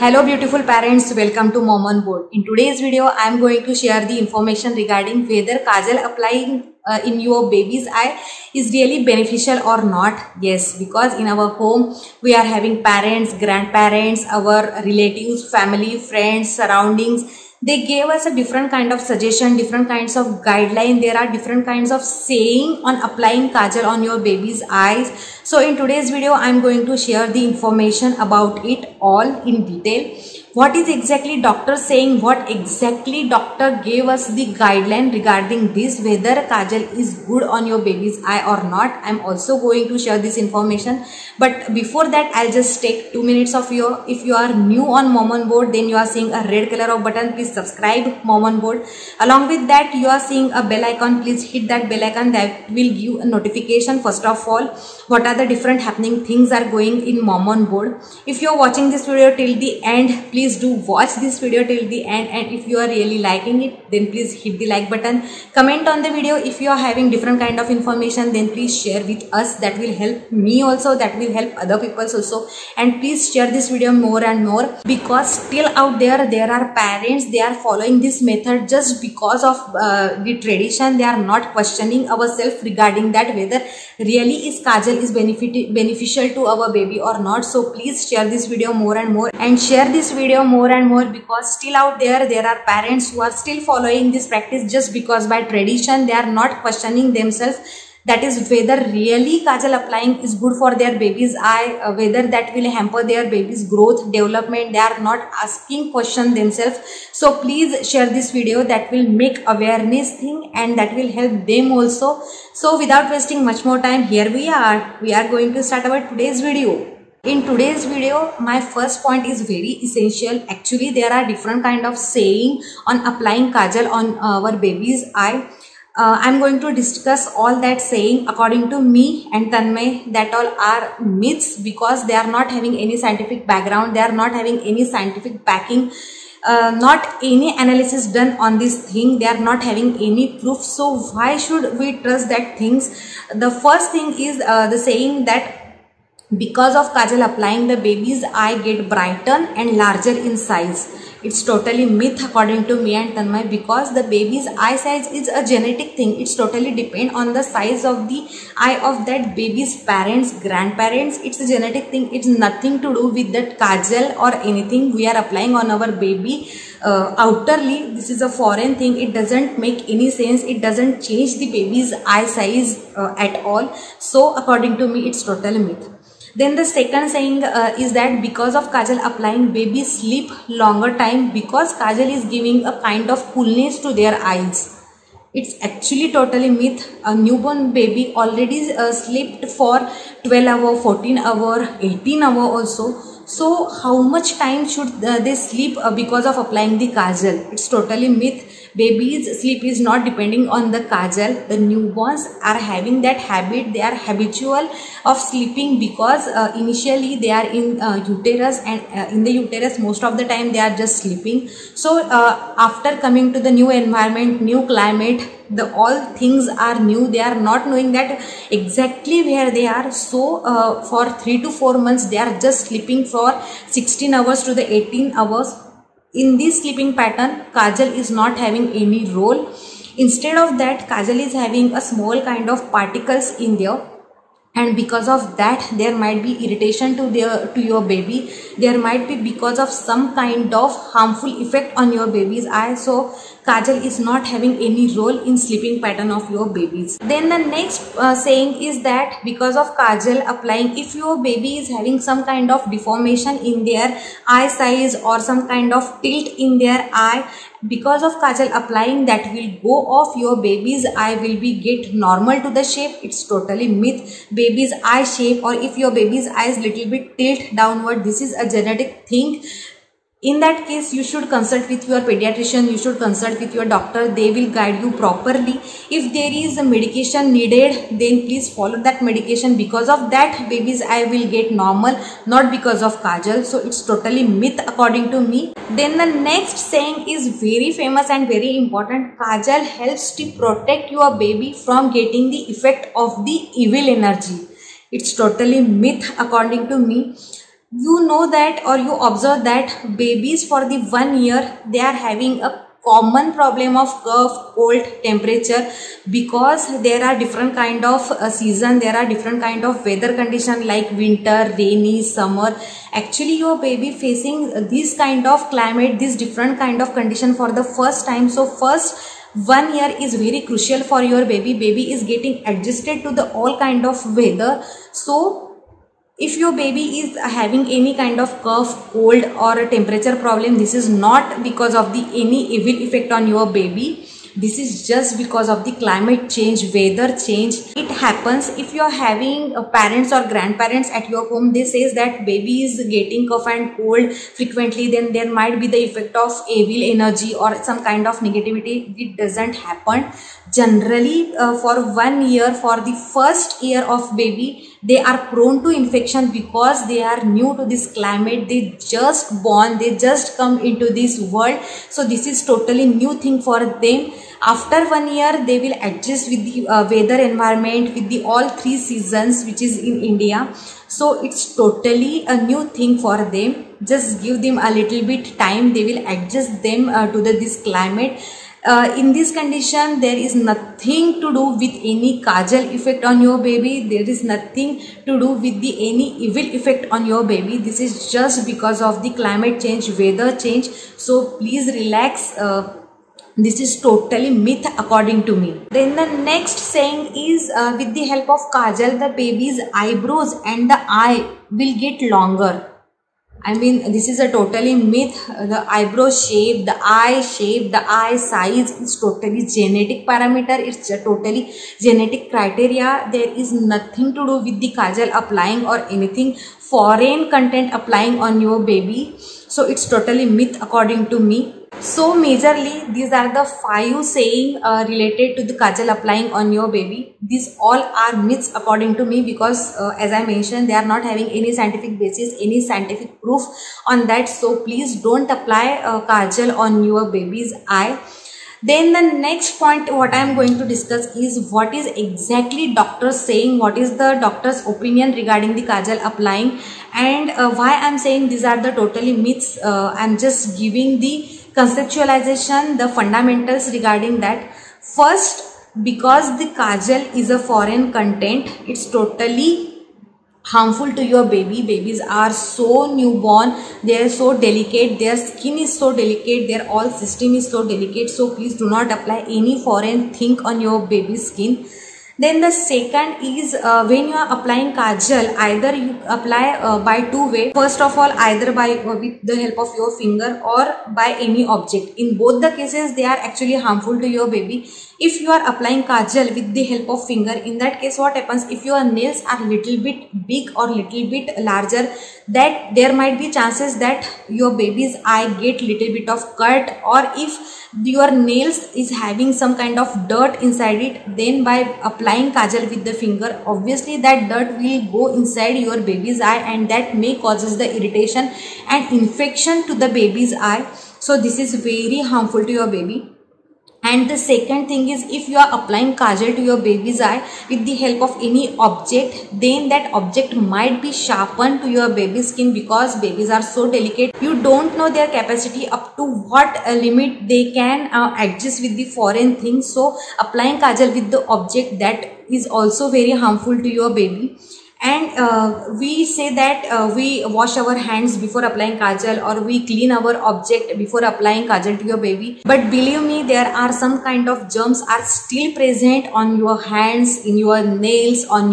Hello beautiful parents, welcome to Mom on Board. In today's video, I am going to share the information regarding whether kajal applying in your baby's eye is really beneficial or not. Yes, because in our home, we are having parents, grandparents, our relatives, family, friends, surroundings. They gave us a different kind of suggestion, different kinds of guideline. There are different kinds of saying on applying kajal on your baby's eyes. So in today's video, I am going to share the information about it all in detail. What is exactly doctor saying? What exactly doctor gave us the guideline regarding this, whether kajal is good on your baby's eye or not. I am also going to share this information. But before that, I'll just take 2 minutes of your, if you are new on Mom on Board, then you are seeing a red color of button. Please subscribe Mom on Board. Along with that, you are seeing a bell icon. Please hit that bell icon. That will give a notification. First of all, what are the different happening things are going in Mom on Board. If you are watching this video till the end, please do watch this video till the end, and if you are really liking it, then please hit the like button. Comment on the video. If you are having different kind of information, then please share with us. That will help me also, that will help other people also. And please share this video more and more, because still out there are parents, they are following this method just because of the tradition. They are not questioning ourselves regarding that whether really is kajal is beneficial to our baby or not. So please share this video more and more, and share this video more and more, because still out there are parents who are still following this practice just because by tradition. They are not questioning themselves, that is whether really kajal applying is good for their baby's eye, whether that will hamper their baby's growth, development. They are not asking question themselves. So please share this video. That will make awareness thing, and that will help them also. So without wasting much more time, here we are going to start our today's video. In today's video, my first point is very essential. Actually, there are different kind of saying on applying kajal on our baby's eye. I'm going to discuss all that saying according to me and Tanmay. That all are myths, because they are not having any scientific background. They are not having any scientific backing. Not any analysis done on this thing. They are not having any proof. So why should we trust that things? The first thing is the saying that because of kajal applying, the baby's eye get brighten and larger in size. It's totally myth according to me and Tanmay, because the baby's eye size is a genetic thing. It's totally depend on the size of the eye of that baby's parents, grandparents. It's a genetic thing. It's nothing to do with that kajal or anything we are applying on our baby outerly. This is a foreign thing. It doesn't make any sense. It doesn't change the baby's eye size at all. So according to me, it's totally myth. Then the second saying is that because of kajal applying, babies sleep longer time, because kajal is giving a kind of coolness to their eyes. It's actually totally myth. A newborn baby already slept for 12 hours, 14 hours, 18 hours also. So how much time should they sleep because of applying the kajal? It's totally myth. Baby's sleep is not depending on the kajal. The newborns are having that habit. They are habitual of sleeping, because initially they are in uterus, and in the uterus most of the time they are just sleeping. So after coming to the new environment, new climate, the all things are new. They are not knowing that exactly where they are. So for 3 to 4 months they are just sleeping for 16 hours to the 18 hours. In this sleeping pattern, kajal is not having any role. Instead of that, kajal is having a small kind of particles in there, and because of that there might be irritation to your baby. There might be because of some kind of harmful effect on your baby's eye. So kajal is not having any role in sleeping pattern of your babies. Then the next saying is that because of kajal applying, if your baby is having some kind of deformation in their eye size or some kind of tilt in their eye, because of kajal applying, that will go off. Your baby's eye will be get normal to the shape. It's totally myth. Baby's eye shape, or if your baby's eye is little bit tilt downward, this is a genetic thing. In that case, you should consult with your pediatrician. You should consult with your doctor. They will guide you properly. If there is a medication needed, then please follow that medication. Because of that, baby's eye will get normal, not because of kajal. So it's totally myth according to me. Then the next saying is very famous and very important. Kajal helps to protect your baby from getting the effect of the evil energy. It's totally myth according to me. You know that, or you observe that babies for the 1 year, they are having a common problem of cough, cold, temperature, because there are different kind of season, there are different kind of weather condition like winter, rainy, summer. Actually your baby facing this kind of climate, this different kind of condition for the first time. So first 1 year is very crucial for your baby. Baby is getting adjusted to the all kind of weather. So if your baby is having any kind of cough, cold or a temperature problem, this is not because of the any evil effect on your baby. This is just because of the climate change, weather change. It happens if you are having parents or grandparents at your home, they says that baby is getting cough and cold frequently, then there might be the effect of evil energy or some kind of negativity. It doesn't happen. Generally for 1 year, for the first year of baby, they are prone to infection because they are new to this climate. They just born, they just come into this world. So this is totally new thing for them. After 1 year, they will adjust with the weather environment, with the all 3 seasons which is in India. So it's totally a new thing for them. Just give them a little bit time. They will adjust them to this climate. In this condition, there is nothing to do with any kajal effect on your baby. There is nothing to do with the any evil effect on your baby. This is just because of the climate change, weather change. So please relax. This is totally myth according to me. Then the next saying is with the help of kajal, the baby's eyebrows and the eye will get longer. I mean, this is a totally myth. The eyebrow shape, the eye size is totally genetic parameter. It's a totally genetic criteria. There is nothing to do with the kajal applying or anything foreign content applying on your baby. So it's totally myth according to me. So majorly these are the 5 saying related to the kajal applying on your baby. These all are myths according to me because as I mentioned, they are not having any scientific basis, any scientific proof on that. So please don't apply kajal on your baby's eye. Then the next point what I am going to discuss is what is exactly doctors saying, what is the doctor's opinion regarding the kajal applying, and why I am saying these are the totally myths. I am just giving the conceptualization, the fundamentals regarding that. First, because the kajal is a foreign content, it's totally harmful to your baby. Babies are so newborn, they are so delicate, their skin is so delicate, their all system is so delicate. So please do not apply any foreign thing on your baby's skin. Then the second is when you are applying kajal, either you apply by 2 ways. First of all, either by with the help of your finger or by any object. In both the cases, they are actually harmful to your baby. If you are applying kajal with the help of finger, in that case what happens, if your nails are little bit big or little bit larger, that there might be chances that your baby's eye get little bit of cut, or if your nails is having some kind of dirt inside it, then by applying kajal with the finger, obviously that dirt will go inside your baby's eye and that may causes the irritation and infection to the baby's eye. So this is very harmful to your baby. And the second thing is, if you are applying kajal to your baby's eye with the help of any object, then that object might be sharpened to your baby's skin because babies are so delicate. You don't know their capacity up to what limit they can adjust with the foreign things. So applying kajal with the object, that is also very harmful to your baby. And we say that we wash our hands before applying kajal, or we clean our object before applying kajal to your baby. But believe me, there are some kind of germs are still present on your hands, in your nails, on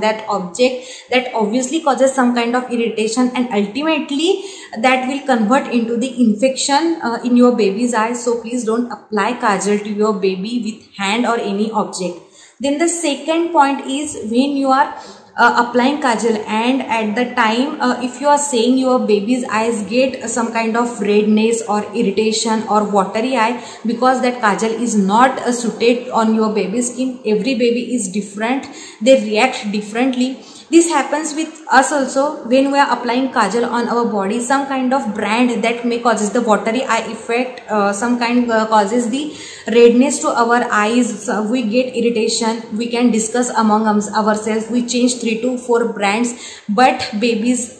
that object, that obviously causes some kind of irritation, and ultimately that will convert into the infection in your baby's eyes. So please don't apply kajal to your baby with hand or any object. Then the second point is, when you are applying kajal and at the time if you are saying your baby's eyes get some kind of redness or irritation or watery eye, because that kajal is not suited on your baby's skin. Every baby is different, they react differently. This happens with us also when we are applying kajal on our body. Some kind of brand that may causes the watery eye effect, some kind causes the redness to our eyes. So we get irritation. We can discuss among ourselves. We change 3 to 4 brands, but babies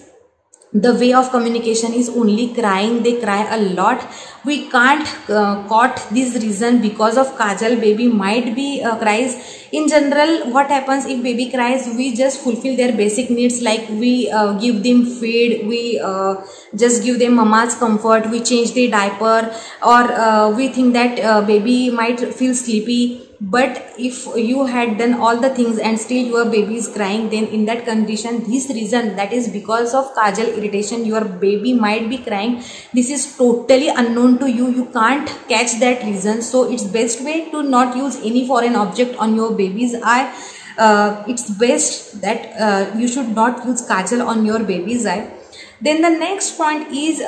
the way of communication is only crying. They cry a lot. We can't caught this reason because of kajal. Baby might be cries. In general, what happens if baby cries? We just fulfill their basic needs, like we give them feed, we just give them mama's comfort, we change their diaper, or we think that baby might feel sleepy. But if you had done all the things and still your baby is crying, then in that condition, this reason, that is because of kajal irritation, your baby might be crying. This is totally unknown to you. You can't catch that reason. So it's best way to not use any foreign object on your baby's eye. It's best that you should not use kajal on your baby's eye. Then the next point is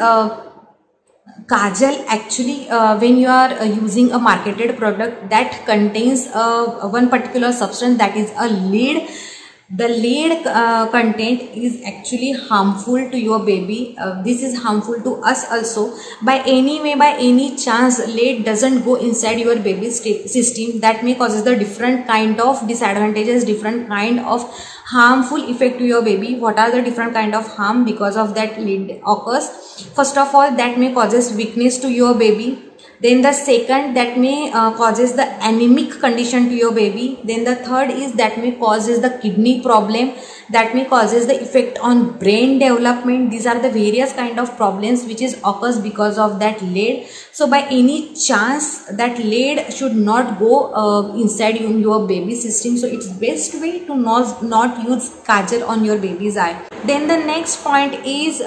kajal. Actually, when you are using a marketed product that contains one particular substance, that is a lead, the lead content is actually harmful to your baby. This is harmful to us also. By any way, by any chance, lead doesn't go inside your baby's system, that may causes the different kind of disadvantages, different kind of harmful effect to your baby. What are the different kind of harm because of that lead occurs? First of all, that may causes weakness to your baby. Then the second, that may causes the anemic condition to your baby. Then the third is that may causes the kidney problem, that may causes the effect on brain development. These are the various kind of problems which is occurs because of that lead. So by any chance, that lead should not go inside your baby system. So it's best way to not use kajal on your baby's eye. Then the next point is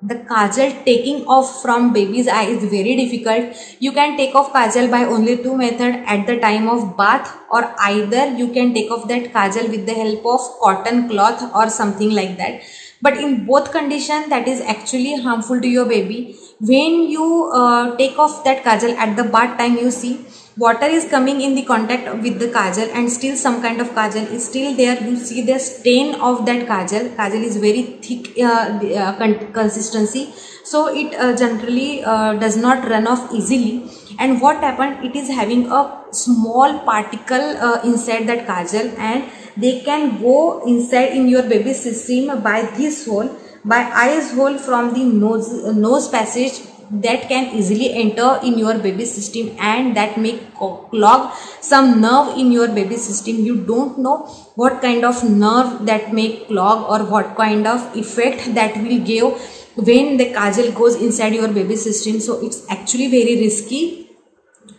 the kajal taking off from baby's eye is very difficult. You can take off kajal by only two methods: at the time of bath, or either you can take off that kajal with the help of cotton cloth or something like that. But in both conditions, that is actually harmful to your baby. When you take off that kajal at the bath time, you see water is coming in the contact with the kajal and still some kind of kajal is still there. You see the stain of that kajal. Kajal is very thick consistency, so it generally does not run off easily. And what happened, it is having a small particle inside that kajal, and they can go inside in your baby system by this hole, by eyes hole from the nose passage. That can easily enter in your baby system, and that may clog some nerve in your baby system. You don't know what kind of nerve that may clog or what kind of effect that will give when the kajal goes inside your baby system. So it's actually very risky.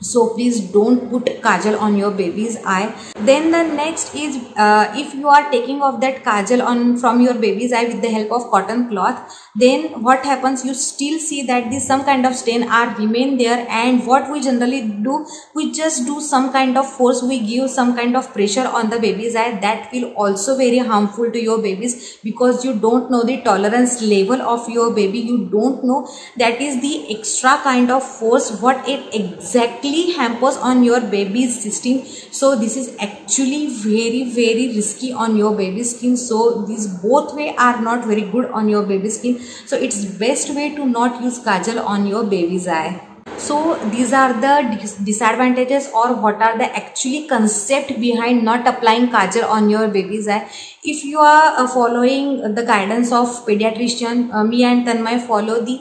So please don't put kajal on your baby's eye. Then the next is if you are taking off that kajal from your baby's eye with the help of cotton cloth, then what happens, you still see that some kind of stain are remain there. And what we generally do, we just do some kind of force, we give some kind of pressure on the baby's eye. That will also very harmful to your babies, because you don't know the tolerance level of your baby. You don't know that is the extra kind of force what it exactly hampers on your baby's system. So this is actually very risky on your baby's skin. So these both way are not very good on your baby's skin. So it's best way to not use kajal on your baby's eye. So these are the disadvantages, or what are the actually concept behind not applying kajal on your baby's eye. If you are following the guidance of pediatrician, me and Tanmay follow the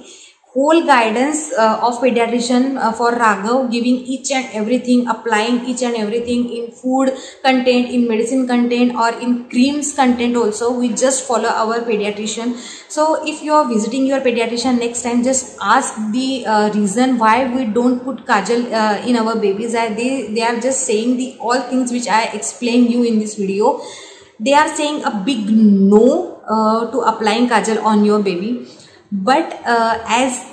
whole guidance of pediatrician for Raghav, giving each and everything, applying each and everything in food content, in medicine content, or in creams content also. We just follow our pediatrician. So if you are visiting your pediatrician next time, just ask the reason why we don't put kajal in our baby's eye. They are just saying the all things which I explained you in this video. They are saying a big no to applying kajal on your baby. But as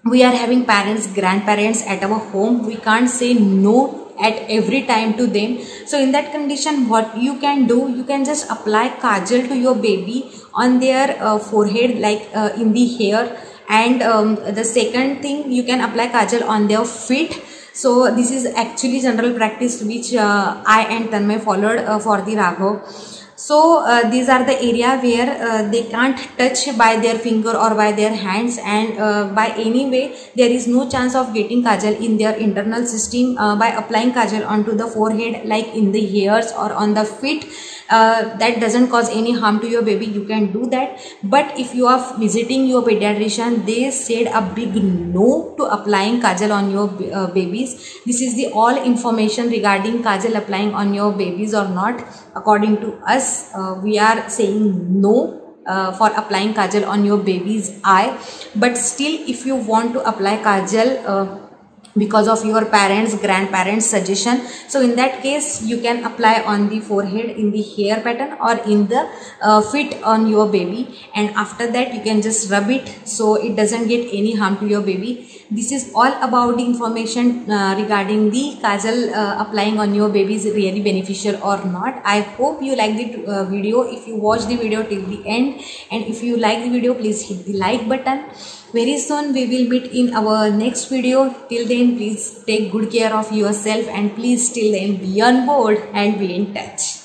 we are having parents, grandparents at our home, we can't say no at every time to them. So in that condition, what you can do, you can just apply kajal to your baby on their forehead, like in the hair. And the second thing, you can apply kajal on their feet. So this is actually general practice which I and Tanmay followed for the Raghav. So these are the area where they can't touch by their finger or by their hands, and by any way there is no chance of getting kajal in their internal system. By applying kajal onto the forehead, like in the hairs or on the feet, that doesn't cause any harm to your baby, you can do that. But if you are visiting your pediatrician, they said a big no to applying kajal on your babies. This is the all information regarding kajal applying on your babies or not. According to us, we are saying no for applying kajal on your baby's eye. But still, if you want to apply kajal because of your parents, grandparents suggestion, so in that case you can apply on the forehead, in the hair pattern, or in the fit on your baby, and after that you can just rub it so it doesn't get any harm to your baby. This is all about the information regarding the kajal applying on your baby is really beneficial or not. I hope you like the video. If you watch the video till the end, and if you like the video, please hit the like button. Very soon we will meet in our next video. Till then, please take good care of yourself, and please till then be on board and be in touch.